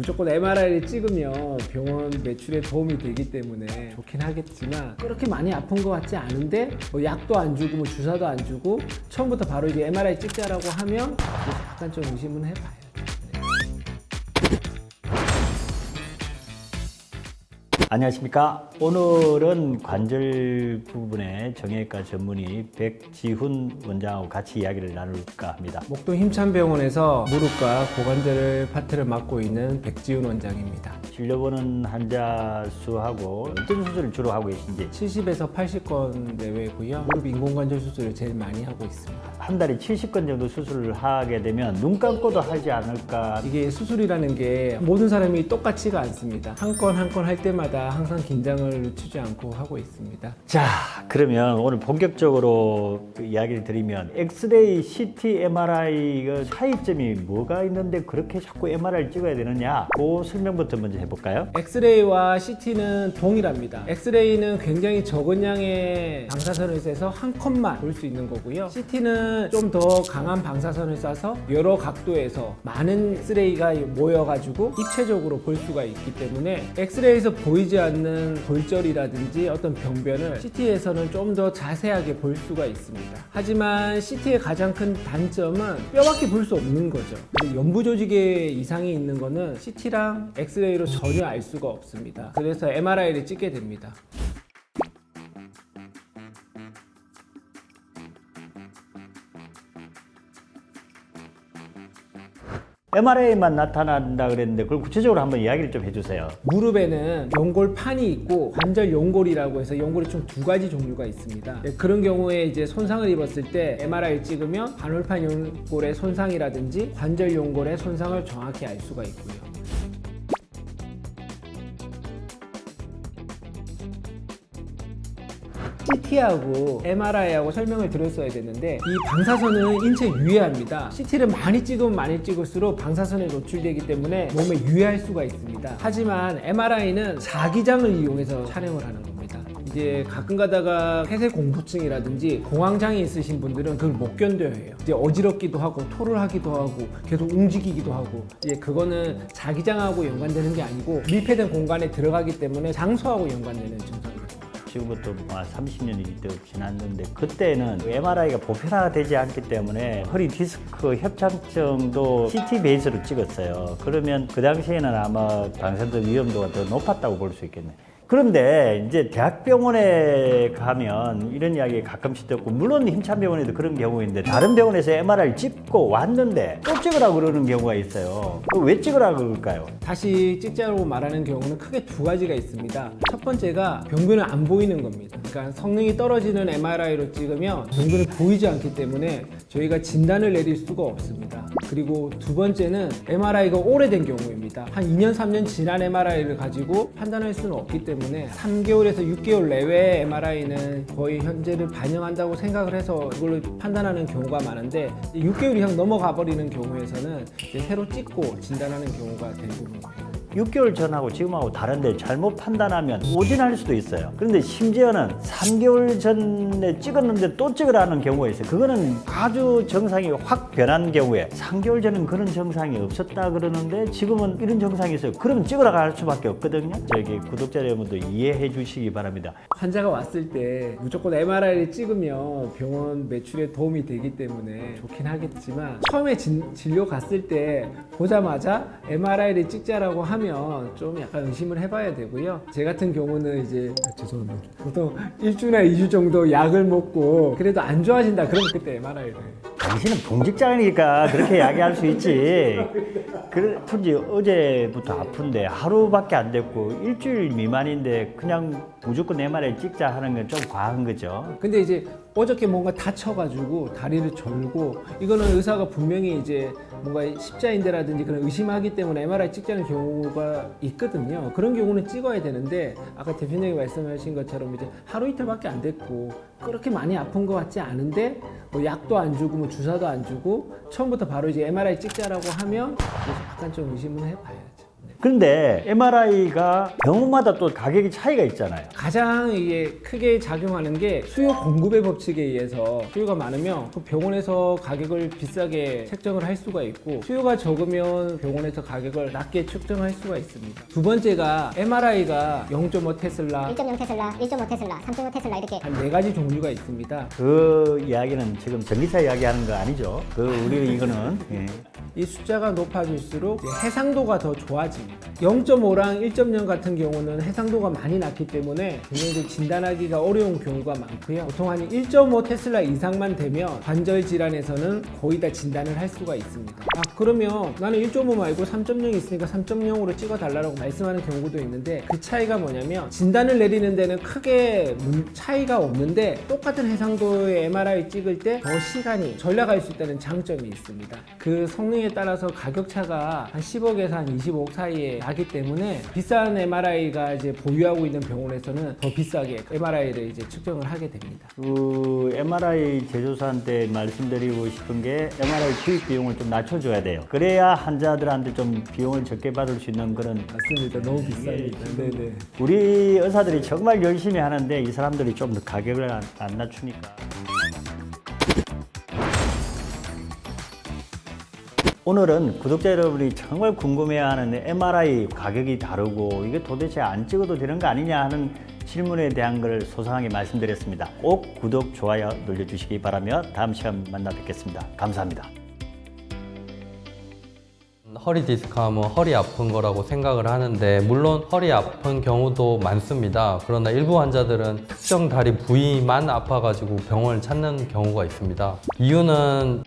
무조건 MRI를 찍으면 병원 매출에 도움이 되기 때문에 좋긴 하겠지만 그렇게 많이 아픈 것 같지 않은데 뭐 약도 안 주고 뭐 주사도 안 주고 처음부터 바로 이제 MRI 찍자라고 하면 약간 좀 의심은 해봐요. 안녕하십니까. 오늘은 관절 부분의 정형외과 전문의 백지훈 원장하고 같이 이야기를 나눌까 합니다. 목동 힘찬병원에서 무릎과 고관절 파트를 맡고 있는 백지훈 원장입니다. 진료보는 환자 수하고 어떤 수술을 주로 하고 계신지. 70에서 80건 내외고요. 무릎 인공관절 수술을 제일 많이 하고 있습니다. 한 달에 70건 정도 수술을 하게 되면 눈 감고도 하지 않을까. 이게 수술이라는 게 모든 사람이 똑같지가 않습니다. 한 건 한 건 할 때마다 항상 긴장을 늦추지 않고 하고 있습니다. 자, 그러면 오늘 본격적으로 이야기를 드리면 엑스레이, CT, MRI 차이점이 뭐가 있는데 그렇게 자꾸 MRI를 찍어야 되느냐, 그 설명부터 먼저 해볼까요? 엑스레이와 CT는 동일합니다. 엑스레이는 굉장히 적은 양의 방사선을 쏴서 한 컷만 볼 수 있는 거고요. CT는 좀 더 강한 방사선을 쏴서 여러 각도에서 많은 엑스레이가 모여가지고 입체적으로 볼 수가 있기 때문에 엑스레이에서 보이지 않는 골절이라든지 어떤 병변을 CT에서는 좀 더 자세하게 볼 수가 있습니다. 하지만 CT의 가장 큰 단점은 뼈밖에 볼 수 없는 거죠. 연부 조직에 이상이 있는 거는 CT랑 엑스레이로 전혀 알 수가 없습니다. 그래서 MRI를 찍게 됩니다. MRI만 나타난다 그랬는데 그걸 구체적으로 한번 이야기를 좀 해주세요. 무릎에는 연골판이 있고 관절 연골이라고 해서 연골이 총 두 가지 종류가 있습니다. 그런 경우에 이제 손상을 입었을 때 MRI를 찍으면 반월판 연골의 손상이라든지 관절 연골의 손상을 정확히 알 수가 있고요. CT하고 MRI하고 설명을 드렸어야 되는데 이 방사선은 인체에 유해합니다. CT를 많이 찍으면 많이 찍을수록 방사선에 노출되기 때문에 몸에 유해할 수가 있습니다. 하지만 MRI는 자기장을 이용해서 촬영을 하는 겁니다. 이제 가끔 가다가 폐쇄 공포증이라든지 공황장애 있으신 분들은 그걸 못 견뎌해요. 이제 어지럽기도 하고 토를 하기도 하고 계속 움직이기도 하고, 이제 그거는 자기장하고 연관되는 게 아니고 밀폐된 공간에 들어가기 때문에 장소하고 연관되는 증상입니다. 지금부터 30년이 지났는데 그때는 MRI가 보편화되지 않기 때문에 허리 디스크 협착증도 CT 베이스로 찍었어요. 그러면 그 당시에는 아마 방사선 위험도가 더 높았다고 볼 수 있겠네요. 그런데 이제 대학병원에 가면 이런 이야기 가끔씩 듣고, 물론 힘찬병원에도 그런 경우가 있는데 다른 병원에서 MRI를 찍고 왔는데 또 찍으라고 그러는 경우가 있어요. 왜 찍으라고 그럴까요? 다시 찍자고 말하는 경우는 크게 두 가지가 있습니다. 첫 번째가 병변은 안 보이는 겁니다. 그러니까 성능이 떨어지는 MRI로 찍으면 병변이 보이지 않기 때문에 저희가 진단을 내릴 수가 없습니다. 그리고 두 번째는 MRI가 오래된 경우입니다. 한 2년, 3년 지난 MRI를 가지고 판단할 수는 없기 때문에 3개월에서 6개월 내외의 MRI는 거의 현재를 반영한다고 생각을 해서 이걸로 판단하는 경우가 많은데 6개월 이상 넘어가 버리는 경우에서는 이제 새로 찍고 진단하는 경우가 대부분입니다. 6개월 전하고 지금하고 다른데 잘못 판단하면 오진할 수도 있어요. 그런데 심지어는 3개월 전에 찍었는데 또 찍으라는 경우가 있어요. 그거는 아주 정상이 확 변한 경우에 3개월 전은 그런 정상이 없었다 그러는데 지금은 이런 정상이 있어요. 그러면 찍으라고 할 수밖에 없거든요. 저기 구독자 여러분도 이해해 주시기 바랍니다. 환자가 왔을 때 무조건 MRI를 찍으면 병원 매출에 도움이 되기 때문에 좋긴 하겠지만 처음에 진료 갔을 때 보자마자 MRI를 찍자라고 하면 좀 약간 의심을 해봐야 되고요. 제 같은 경우는 이제 죄송합니다. 보통 1주나 2주 정도 약을 먹고 그래도 안 좋아진다 그러면 그때 MRI를. 당신은 공직자니까 그렇게 이야기할 수 있지. 그런지 어제부터 아픈데 하루밖에 안 됐고 일주일 미만인데 그냥 무조건 MRI 찍자 하는 건 좀 과한 거죠. 근데 이제 어저께 뭔가 다쳐가지고 다리를 절고, 이거는 의사가 분명히 이제 뭔가 십자인대라든지 그런 의심하기 때문에 MRI 찍자는 경우가 있거든요. 그런 경우는 찍어야 되는데 아까 대표님이 말씀하신 것처럼 이제 하루 이틀밖에 안 됐고 그렇게 많이 아픈 것 같지 않은데 뭐 약도 안 주고 뭐 주사도 안 주고 처음부터 바로 이제 MRI 찍자라고 하면 약간 좀 의심은 해봐야죠. 그런데 MRI가 병원마다 또 가격이 차이가 있잖아요. 가장 이게 크게 작용하는 게 수요 공급의 법칙에 의해서 수요가 많으면 그 병원에서 가격을 비싸게 책정을 할 수가 있고 수요가 적으면 병원에서 가격을 낮게 책정할 수가 있습니다. 두 번째가 MRI가 0.5 테슬라, 1.0 테슬라, 1.5 테슬라, 3.5 테슬라 이렇게 한 4가지 종류가 있습니다. 그 이야기는 지금 전기차 이야기하는 거 아니죠? 우리 이거는 예. 이 숫자가 높아질수록 이제 해상도가 더 좋아집니다. 0.5랑 1.0 같은 경우는 해상도가 많이 낮기 때문에 굉장히 이제 진단하기가 어려운 경우가 많고요. 보통 한 1.5 테슬라 이상만 되면 관절 질환에서는 거의 다 진단을 할 수가 있습니다. 그러면 나는 1.5 말고 3.0 있으니까 3.0으로 찍어달라고 말씀하는 경우도 있는데 그 차이가 뭐냐면 진단을 내리는 데는 크게 차이가 없는데 똑같은 해상도의 MRI 찍을 때 더 시간이 전략할 수 있다는 장점이 있습니다. 그 성능에 따라서 가격 차가 한 10억에서 한 20억 사이에 나기 때문에 비싼 MRI가 이제 보유하고 있는 병원에서는 더 비싸게 MRI를 이제 측정을 하게 됩니다. 그 MRI 제조사한테 말씀드리고 싶은 게 MRI 투입 비용을 좀 낮춰줘야 돼요. 그래야 환자들한테 좀 비용을 적게 받을 수 있는 그런. 맞습니다. 너무 비쌉니다. 네네. 우리 의사들이 정말 열심히 하는데 이 사람들이 좀 더 가격을 안 낮추니까. 오늘은 구독자 여러분이 정말 궁금해하는 MRI 가격이 다르고 이게 도대체 안 찍어도 되는 거 아니냐 하는 질문에 대한 걸 소상하게 말씀드렸습니다. 꼭 구독, 좋아요 눌러주시기 바라며 다음 시간 만나 뵙겠습니다. 감사합니다. 허리 디스크 하면 허리 아픈 거라고 생각을 하는데 물론 허리 아픈 경우도 많습니다. 그러나 일부 환자들은 특정 다리 부위만 아파가지고 병원을 찾는 경우가 있습니다. 이유는